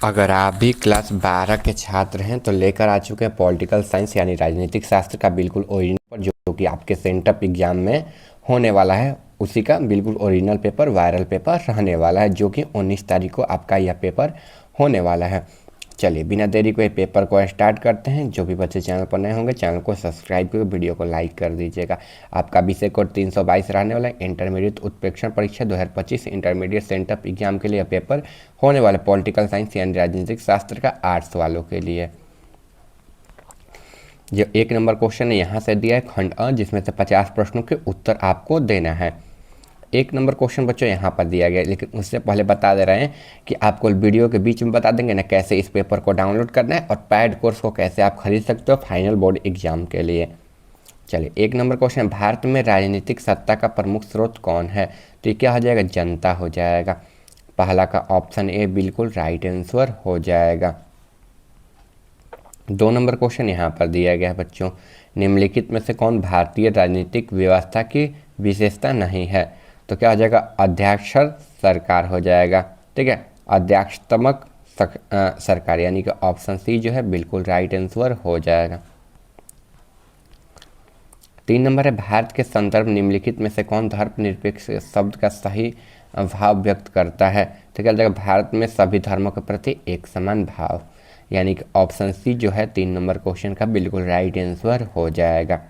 अगर आप भी क्लास 12 के छात्र हैं तो लेकर आ चुके हैं पॉलिटिकल साइंस यानी राजनीतिक शास्त्र का बिल्कुल ओरिजिनल पेपर, जो कि आपके सेंटअप एग्जाम में होने वाला है। उसी का बिल्कुल ओरिजिनल पेपर, वायरल पेपर रहने वाला है, जो कि 19 तारीख को आपका यह पेपर होने वाला है। चलिए बिना देरी को ये पेपर को स्टार्ट करते हैं। जो भी बच्चे चैनल पर नए होंगे चैनल को सब्सक्राइब करके वीडियो को लाइक कर दीजिएगा। आपका विषय कोड 322 रहने वाला है। इंटरमीडिएट उत्प्रेक्षण परीक्षा 2025 इंटरमीडिएट सेंटअप एग्जाम के लिए यह पेपर होने वाला पॉलिटिकल साइंस यानी राजनीतिक शास्त्र का आर्ट्स वालों के लिए। जो 1 नंबर क्वेश्चन है यहाँ से दिया है खंड अ, जिसमें से 50 प्रश्नों के उत्तर आपको देना है। 1 नंबर क्वेश्चन बच्चों यहाँ पर दिया गया है, लेकिन उससे पहले बता दे रहे हैं कि आपको वीडियो के बीच में बता देंगे ना कैसे इस पेपर को डाउनलोड करना है और पैड कोर्स को कैसे आप खरीद सकते हो फाइनल बोर्ड एग्जाम के लिए। चलिए 1 नंबर क्वेश्चन, भारत में राजनीतिक सत्ता का प्रमुख स्रोत कौन है? तो ये क्या हो जाएगा? जनता हो जाएगा। पहला का ऑप्शन ए बिल्कुल राइट आंसर हो जाएगा। 2 नंबर क्वेश्चन यहाँ पर दिया गया है बच्चों, निम्नलिखित में से कौन भारतीय राजनीतिक व्यवस्था की विशेषता नहीं है? तो क्या हो जाएगा? अध्यक्षर सरकार हो जाएगा। ठीक है, अध्यक्षात्मक सरकार, यानी कि ऑप्शन सी जो है बिल्कुल राइट आंसर हो जाएगा। 3 नंबर है, भारत के संदर्भ निम्नलिखित में से कौन धर्मनिरपेक्ष शब्द का सही भाव व्यक्त करता है? तो क्या हो जाएगा? भारत में सभी धर्मों के प्रति एक समान भाव, यानी कि ऑप्शन सी जो है 3 नंबर क्वेश्चन का बिल्कुल राइट आंसर हो जाएगा।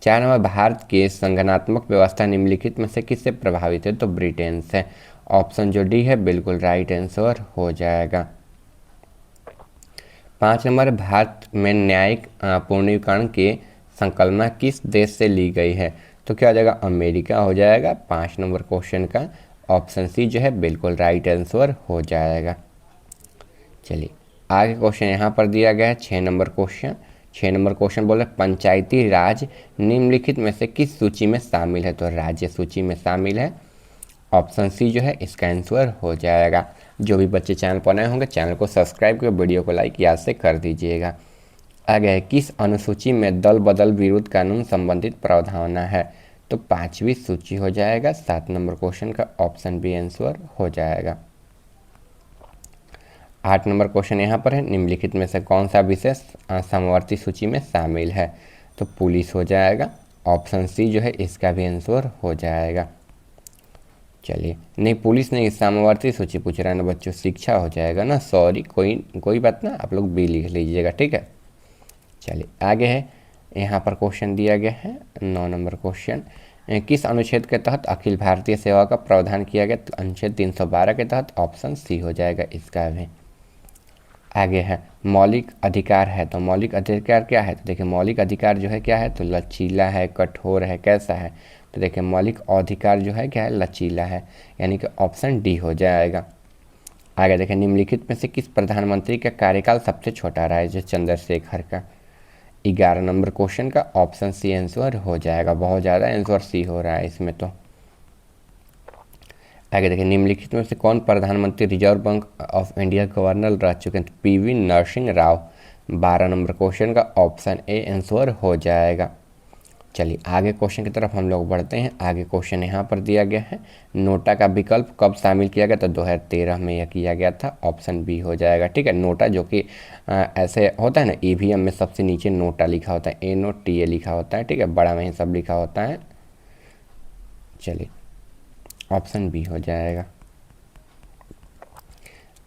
4 नंबर, भारत की संगठनात्मक व्यवस्था निम्नलिखित में से किससे प्रभावित है? तो ब्रिटेन से। ऑप्शन जो डी है बिल्कुल राइट आंसर हो जाएगा। 5 नंबर, भारत में न्यायिक पूर्णीकरण की संकल्पना किस देश से ली गई है? तो क्या हो जाएगा? अमेरिका हो जाएगा 5 नंबर क्वेश्चन का। ऑप्शन सी जो है बिल्कुल राइट आंसर हो जाएगा। चलिए आगे क्वेश्चन यहाँ पर दिया गया है 6 नंबर क्वेश्चन। 6 नंबर क्वेश्चन बोले पंचायती राज निम्नलिखित में से किस सूची में शामिल है? तो राज्य सूची में शामिल है। ऑप्शन सी जो है इसका आंसर हो जाएगा। जो भी बच्चे चैनल पर नए होंगे चैनल को सब्सक्राइब कर वीडियो को लाइक याद से कर दीजिएगा। आगे है, किस अनुसूची में दल बदल विरोध कानून संबंधित प्रावधान है? तो 5वीं सूची हो जाएगा। 7 नंबर क्वेश्चन का ऑप्शन बी आंसर हो जाएगा। 8 नंबर क्वेश्चन यहाँ पर है, निम्नलिखित में से कौन सा विशेष समवर्ती सूची में शामिल है? तो पुलिस हो जाएगा। ऑप्शन सी जो है इसका भी आंसर हो जाएगा। चलिए नहीं, पुलिस नहीं, समवर्ती सूची पूछ रहा है ना बच्चों, शिक्षा हो जाएगा ना, सॉरी, कोई बात ना, आप लोग बी लिख लीजिएगा। ठीक है, चलिए आगे है, यहाँ पर क्वेश्चन दिया गया है 9 नंबर क्वेश्चन, किस अनुच्छेद के तहत अखिल भारतीय सेवा का प्रावधान किया गया? तो अनुच्छेद 312 के तहत। ऑप्शन सी हो जाएगा इसका भी। आगे है, मौलिक अधिकार है, तो मौलिक अधिकार क्या है? तो देखिए मौलिक अधिकार जो है क्या है? तो लचीला है, कठोर है, कैसा है? तो देखिए मौलिक अधिकार जो है क्या है? लचीला है, यानी कि ऑप्शन डी हो जाएगा। आगे देखें, निम्नलिखित में से किस प्रधानमंत्री का कार्यकाल सबसे छोटा रहा है? जो चंद्रशेखर का। 11 नंबर क्वेश्चन का ऑप्शन सी आंसर हो जाएगा। बहुत ज़्यादा आंसर सी हो रहा है इसमें तो। आगे देखिए, निम्नलिखित में से कौन प्रधानमंत्री Reserve Bank of India governor रह चुके हैं? तो पीवी नरसिंह राव। 12 नंबर क्वेश्चन का ऑप्शन ए आंसर हो जाएगा। चलिए आगे क्वेश्चन की तरफ हम लोग बढ़ते हैं। आगे क्वेश्चन यहाँ पर दिया गया है, नोटा का विकल्प कब शामिल किया गया? तो 2013 में यह किया गया था। ऑप्शन बी हो जाएगा। ठीक है, नोटा जो कि ऐसे होता है ना, ईवीएम में सबसे नीचे नोटा लिखा होता है, ए नोट टी ए लिखा होता है। ठीक है, बड़ा में ही सब लिखा होता है। चलिए ऑप्शन बी हो जाएगा।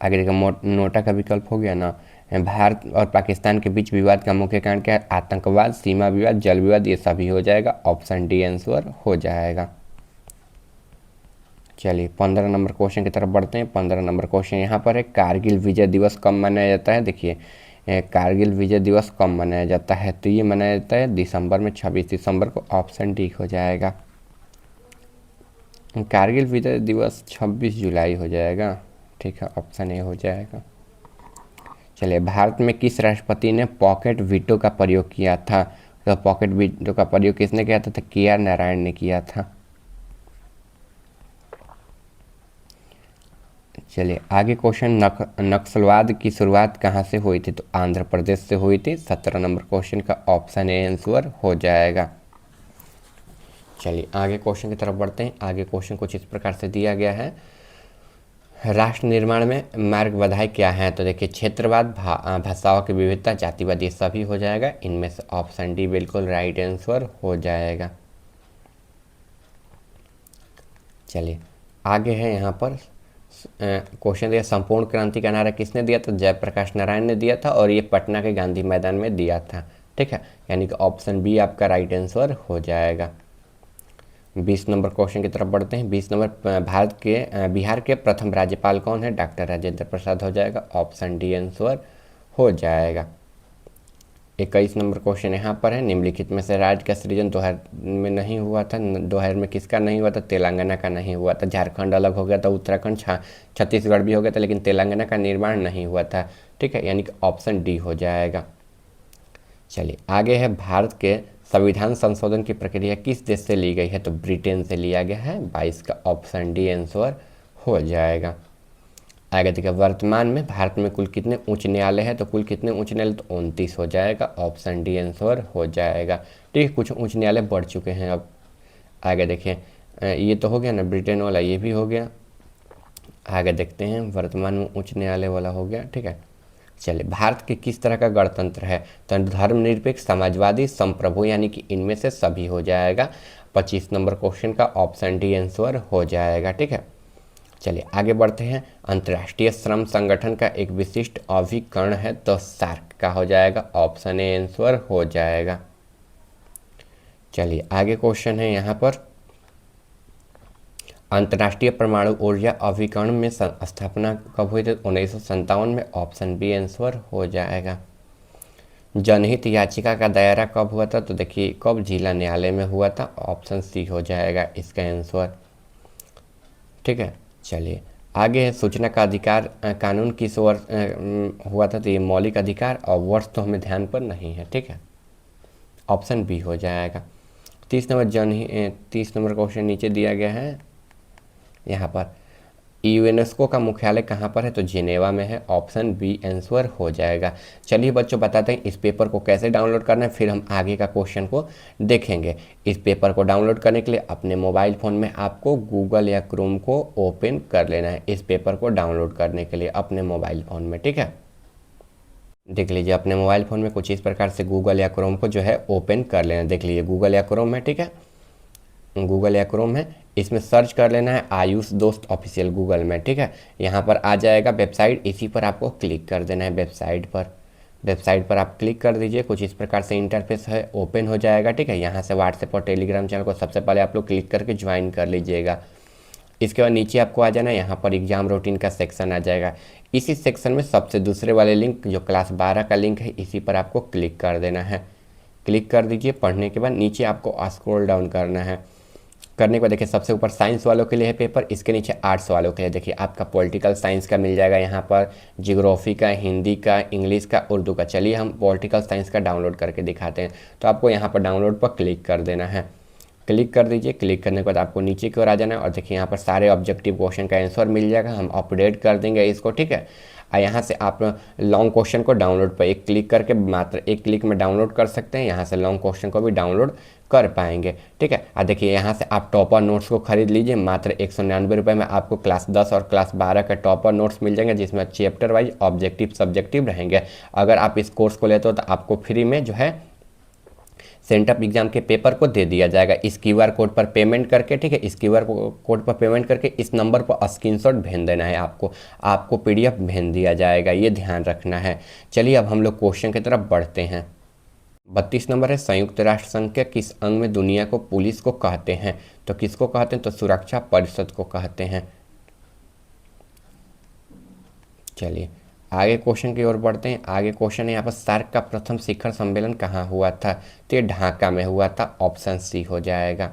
आगे देखिए, नोटा का विकल्प हो गया ना। भारत और पाकिस्तान के बीच विवाद का मुख्य कारण क्या है? आतंकवाद, सीमा विवाद, जल विवाद, ये सभी हो जाएगा। ऑप्शन डी आंसर हो जाएगा। चलिए 15 नंबर क्वेश्चन की तरफ बढ़ते हैं। 15 नंबर क्वेश्चन यहाँ पर है, कारगिल विजय दिवस कब मनाया जाता है? देखिए कारगिल विजय दिवस कब मनाया जाता है? तो ये मनाया जाता है दिसंबर में, 26 दिसंबर को। ऑप्शन डी हो जाएगा। कारगिल विजय दिवस 26 जुलाई हो जाएगा। ठीक है, ऑप्शन ए हो जाएगा। चलिए, भारत में किस राष्ट्रपति ने पॉकेट वीटो का प्रयोग किया था? तो पॉकेट वीटो का प्रयोग किसने किया था? तो के.आर. नारायण ने किया था। चलिए आगे क्वेश्चन, नक्सलवाद की शुरुआत कहाँ से हुई थी? तो आंध्र प्रदेश से हुई थी। 17 नंबर क्वेश्चन का ऑप्शन ए आंसर हो जाएगा। चलिए आगे क्वेश्चन की तरफ बढ़ते हैं। आगे क्वेश्चन कुछ इस प्रकार से दिया गया है, राष्ट्र निर्माण में मार्ग बाधाएं क्या हैं? तो देखिए क्षेत्रवाद, भाषाओं की विविधता, जातिवाद, ये सभी हो जाएगा। इनमें से ऑप्शन डी बिल्कुल राइट आंसर हो जाएगा। चलिए आगे है यहाँ पर क्वेश्चन दिया, संपूर्ण क्रांति का नारा किसने दिया? तो जयप्रकाश नारायण ने दिया था और ये पटना के गांधी मैदान में दिया था। ठीक है, यानी कि ऑप्शन बी आपका राइट आंसर हो जाएगा। 20 नंबर क्वेश्चन की तरफ बढ़ते हैं। 20 नंबर, बिहार के प्रथम राज्यपाल कौन है? डॉक्टर राजेंद्र प्रसाद हो जाएगा। ऑप्शन डी आंसर हो जाएगा। 21 नंबर क्वेश्चन यहाँ पर है, निम्नलिखित में से राज्य का सृजन 2000 में नहीं हुआ था। 2000 में किसका नहीं हुआ था? तेलंगाना का नहीं हुआ था। झारखंड अलग हो गया था, उत्तराखंड, छत्तीसगढ़ भी हो गया था, लेकिन तेलंगाना का निर्माण नहीं हुआ था। ठीक है, यानी कि ऑप्शन डी हो जाएगा। चलिए आगे है, भारत के संविधान संशोधन की प्रक्रिया किस देश से ली गई है? तो ब्रिटेन से लिया गया है। 22 का ऑप्शन डी आंसर हो जाएगा। आगे देखिए, वर्तमान में भारत में कुल कितने उच्च न्यायालय है? तो कुल कितने उच्च न्यायालय? तो 29 हो जाएगा। ऑप्शन डी आंसर हो जाएगा। ठीक है, कुछ उच्च न्यायालय बढ़ चुके हैं अब। आगे देखिए, ये तो हो गया ना ब्रिटेन वाला, ये भी हो गया। आगे देखते हैं, वर्तमान में उच्च न्यायालय वाला हो गया। ठीक है, चलिए भारत के किस तरह का गणतंत्र है? तो धर्मनिरपेक्ष, समाजवादी, संप्रभु, यानी कि इनमें से सभी हो जाएगा। 25 नंबर क्वेश्चन का ऑप्शन डी आंसर हो जाएगा। ठीक है, चलिए आगे बढ़ते हैं। अंतर्राष्ट्रीय श्रम संगठन का एक विशिष्ट अभिकरण है, तो सार्क का हो जाएगा। ऑप्शन ए आंसर हो जाएगा। चलिए आगे क्वेश्चन है यहाँ पर, अंतर्राष्ट्रीय परमाणु ऊर्जा अभिकरण में स्थापना कब हुई थी? 1957 में। ऑप्शन बी आंसर हो जाएगा। जनहित याचिका का दायरा कब हुआ था? तो देखिए कब, जिला न्यायालय में हुआ था। ऑप्शन सी हो जाएगा इसका आंसर। ठीक है, चलिए आगे है, सूचना का अधिकार कानून किस वर्ष हुआ था? तो ये मौलिक अधिकार, और वर्ष तो हमें ध्यान पर नहीं है। ठीक है, ऑप्शन बी हो जाएगा। 30 नंबर क्वेश्चन नीचे दिया गया है यहाँ पर, यूनेस्को का मुख्यालय कहाँ पर है? तो जिनेवा में है। ऑप्शन बी आंसर हो जाएगा। चलिए बच्चों बताते हैं इस पेपर को कैसे डाउनलोड करना है, फिर हम आगे का क्वेश्चन को देखेंगे। इस पेपर को डाउनलोड करने के लिए अपने मोबाइल फ़ोन में आपको गूगल या क्रोम को ओपन कर लेना है। इस पेपर को डाउनलोड करने के लिए अपने मोबाइल फ़ोन में, ठीक है, देख लीजिए अपने मोबाइल फ़ोन में कुछ इस प्रकार से गूगल या क्रोम को जो है ओपन कर लेना। देख लीजिए गूगल या क्रोम है। ठीक है, गूगल या क्रोम है, इसमें सर्च कर लेना है आयुष दोस्त ऑफिशियल गूगल में। ठीक है, यहाँ पर आ जाएगा वेबसाइट, इसी पर आपको क्लिक कर देना है। वेबसाइट पर आप क्लिक कर दीजिए, कुछ इस प्रकार से इंटरफेस है, ओपन हो जाएगा। ठीक है, यहाँ से व्हाट्सएप और टेलीग्राम चैनल को सबसे पहले आप लोग क्लिक करके ज्वाइन कर लीजिएगा। इसके बाद नीचे आपको आ जाना है, यहाँ पर एग्जाम रूटीन का सेक्शन आ जाएगा। इसी सेक्शन में सबसे दूसरे वाले लिंक जो क्लास 12 का लिंक है, इसी पर आपको क्लिक कर देना है। क्लिक कर दीजिए। पढ़ने के बाद नीचे आपको स्क्रॉल डाउन करना है। करने के बाद देखिए सबसे ऊपर साइंस वालों के लिए है पेपर, इसके नीचे आर्ट्स वालों के लिए देखिए आपका पॉलिटिकल साइंस का मिल जाएगा, यहाँ पर जियोग्राफी का, हिंदी का, इंग्लिश का, उर्दू का। चलिए हम पॉलिटिकल साइंस का डाउनलोड करके दिखाते हैं। तो आपको यहाँ पर डाउनलोड पर क्लिक कर देना है। क्लिक कर दीजिए। क्लिक करने के बाद आपको नीचे की ओर आ जाना है और देखिए यहाँ पर सारे ऑब्जेक्टिव क्वेश्चन का आंसर मिल जाएगा। हम अपडेट कर देंगे इसको। ठीक है, यहाँ से आप लॉन्ग क्वेश्चन को डाउनलोड पर एक क्लिक करके मात्र एक क्लिक में डाउनलोड कर सकते हैं। यहाँ से लॉन्ग क्वेश्चन को भी डाउनलोड कर पाएंगे। ठीक है, देखिए यहाँ से आप टॉपर नोट्स को खरीद लीजिए। मात्र 199 रुपये में आपको क्लास 10 और क्लास 12 के टॉपर नोट्स मिल जाएंगे, जिसमें चैप्टर वाइज ऑब्जेक्टिव सब्जेक्टिव रहेंगे। अगर आप इस कोर्स को लेते हो तो आपको फ्री में जो है सेंटअप एग्जाम के पेपर को दे दिया जाएगा। इस क्यूआर कोड पर पेमेंट करके, ठीक है, इस क्यूआर कोड पर पेमेंट करके इस नंबर पर स्क्रीनशॉट भेज देना है। आपको पीडीएफ भेज दिया जाएगा, ये ध्यान रखना है। चलिए अब हम लोग क्वेश्चन की तरफ बढ़ते हैं। 32 नंबर है, संयुक्त राष्ट्र संघ के किस अंग में दुनिया को पुलिस को कहते हैं? तो किसको कहते हैं? तो सुरक्षा परिषद को कहते हैं। चलिए आगे क्वेश्चन की ओर बढ़ते हैं। आगे क्वेश्चन है यहाँ पर, सार्क का प्रथम शिखर सम्मेलन कहाँ हुआ था? तो ये ढाका में हुआ था। ऑप्शन सी हो जाएगा।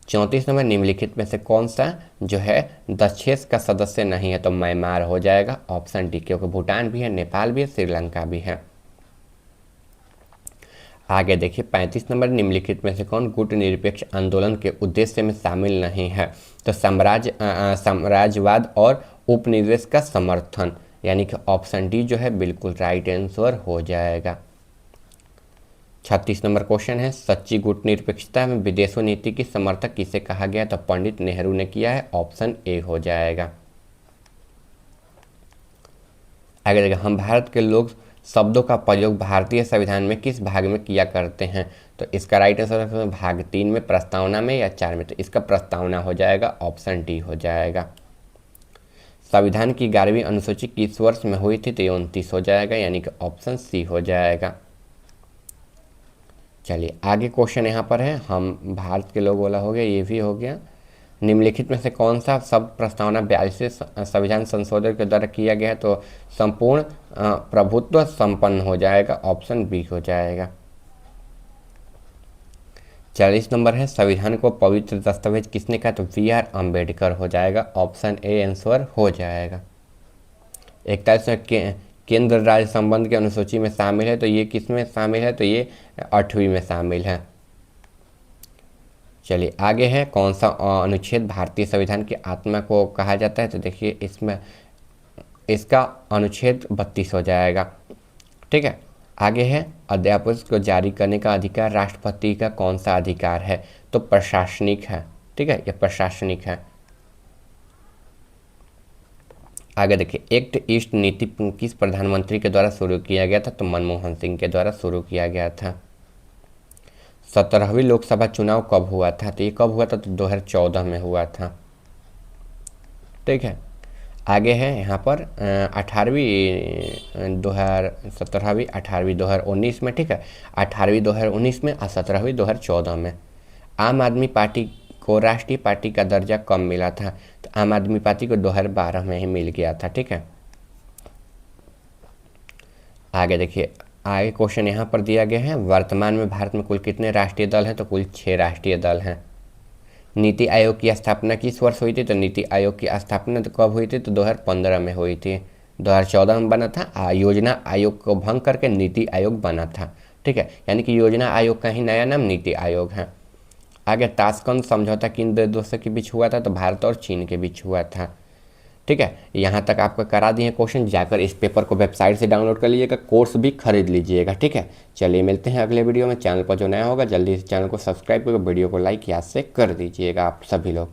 34 नंबर, निम्नलिखित में से कौन सा जो है दक्षेस का सदस्य नहीं है? तो म्यांमार हो जाएगा। ऑप्शन डी, क्योंकि भूटान भी है, नेपाल भी है, श्रीलंका भी है। आगे देखिए 35 नंबर, निम्नलिखित में से कौन गुट निरपेक्ष आंदोलन के उद्देश्य में शामिल नहीं है? तो साम्राज्यवाद और उपनिवेश का समर्थन, यानी कि ऑप्शन डी जो है बिल्कुल राइट आंसर हो जाएगा। 36 नंबर क्वेश्चन है, सच्ची गुटनिरपेक्षता में विदेशों नीति की समर्थक किसे कहा गया? तो पंडित नेहरू ने किया है, ऑप्शन ए हो जाएगा। आगे देखिए, हम भारत के लोग शब्दों का प्रयोग भारतीय संविधान में किस भाग में किया करते हैं? तो इसका राइट आंसर है भाग 3 में, प्रस्तावना में या 4 में? तो इसका प्रस्तावना हो जाएगा, ऑप्शन डी हो जाएगा। संविधान की 11वीं अनुसूची किस वर्ष में हुई थी? तो 29 हो जाएगा, यानी कि ऑप्शन सी हो जाएगा। चलिए आगे क्वेश्चन यहाँ पर है, हम भारत के लोग वाला हो गया, ये भी हो गया। निम्नलिखित में से कौन सा शब्द प्रस्तावना 42वें संविधान संशोधन के द्वारा किया गया है? तो संपूर्ण प्रभुत्व संपन्न हो जाएगा, ऑप्शन बी हो जाएगा। 40 नंबर है, संविधान को पवित्र दस्तावेज किसने कहा? तो बी आर अम्बेडकर हो जाएगा, ऑप्शन ए आंसर हो जाएगा। 41 केंद्र राज्य संबंध के अनुसूची में शामिल है, तो ये किस में शामिल है? तो ये 8वीं में शामिल है। चलिए आगे है, कौन सा अनुच्छेद भारतीय संविधान की आत्मा को कहा जाता है? तो देखिए इसमें इसका अनुच्छेद 32 हो जाएगा। ठीक है, आगे है, अध्यादेश को जारी करने का अधिकार राष्ट्रपति का कौन सा अधिकार है? तो प्रशासनिक है। ठीक है, ये प्रशासनिक है। आगे देखिए, एक्ट ईस्ट नीति किस प्रधानमंत्री के द्वारा शुरू किया गया था? तो मनमोहन सिंह के द्वारा शुरू किया गया था। 17वीं लोकसभा चुनाव कब हुआ था? तो ये कब हुआ था? तो 2014 में हुआ था। ठीक है, आगे है यहाँ पर 18वीं 2017वीं 18वीं 2019 में। ठीक है, 18वीं 2019 में और 17वीं 2014 में। आम आदमी पार्टी को राष्ट्रीय पार्टी का दर्जा कब मिला था? तो आम आदमी पार्टी को 2012 में ही मिल गया था। ठीक है, आगे देखिए, आगे क्वेश्चन यहाँ पर दिया गया है, वर्तमान में भारत में कुल कितने राष्ट्रीय दल हैं? तो कुल 6 राष्ट्रीय दल हैं। नीति आयोग की स्थापना किस वर्ष हुई थी? तो नीति आयोग की स्थापना तो कब हुई थी? तो 2015 में हुई थी। 2014 में बना था, योजना आयोग को भंग करके नीति आयोग बना था। ठीक है, यानी कि योजना आयोग का ही नया नाम नीति आयोग है। आगे, ताशकंद समझौता किन दो देशों के बीच हुआ था? तो भारत और चीन के बीच हुआ था। ठीक है, यहाँ तक आपका करा दिए क्वेश्चन, जाकर इस पेपर को वेबसाइट से डाउनलोड कर लीजिएगा, कोर्स भी खरीद लीजिएगा। ठीक है, चलिए मिलते हैं अगले वीडियो में। चैनल पर जो नया होगा जल्दी से चैनल को सब्सक्राइब करके वीडियो को लाइक याद से कर दीजिएगा आप सभी लोग।